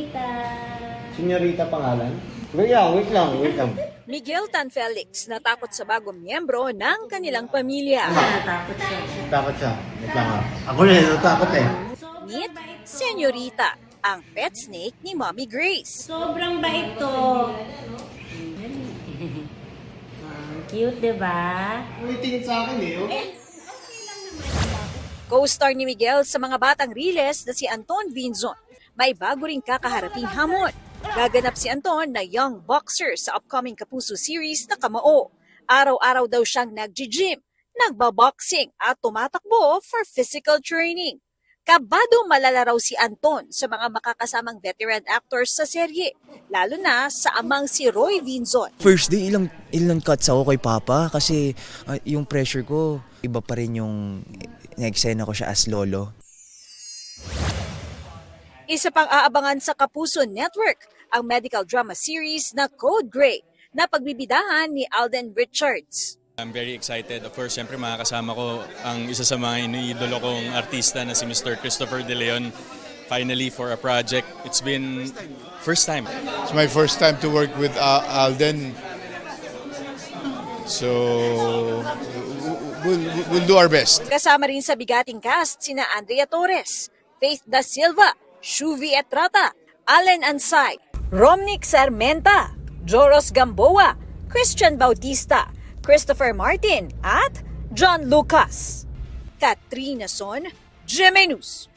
Senyorita. Senyorita pangalan? Wait lang. Miguel Tan Felix natakot sa bagong miyembro ng kanilang pamilya. Natakot siya. Takot siya. Wait lang ha. Ako rin, natakot eh. Meet Senyorita, ang pet snake ni Mommy Grace. Sobrang bait to. Cute, diba? May tingin sa akin eh. Co-star ni Miguel sa mga batang Riles na si Anton Vinzon. May bago ring kakaharaping hamon. Gaganap si Anton na young boxer sa upcoming Kapuso series na Kamao. Araw-araw daw siyang nag-gym, nagbaboxing at tumatakbo for physical training. Kabado malala raw si Anton sa mga makakasamang veteran actors sa serye, lalo na sa amang si Roy Vinzon. First day, ilang cuts ako kay Papa kasi yung pressure ko, iba pa rin yung na-eksena ko siya as lolo. Isa pang aabangan sa Kapuso Network, ang medical drama series na Code Grey na pagbibidahan ni Alden Richards. I'm very excited. Of course, siyempre makakasama ko ang isa sa mga iniidolo kong artista na si Mr. Christopher De Leon. Finally, for a project, it's been first time. It's my first time to work with Alden. So, we'll do our best. Kasama rin sa bigating cast sina Andrea Torres, Faith Da Silva, Shuvi Etrata, Allen Ansay, Romnick Sarmenta, Joros Gamboa, Christian Bautista, Christopher Martin at John Lucas. Katrina Son, GMA News.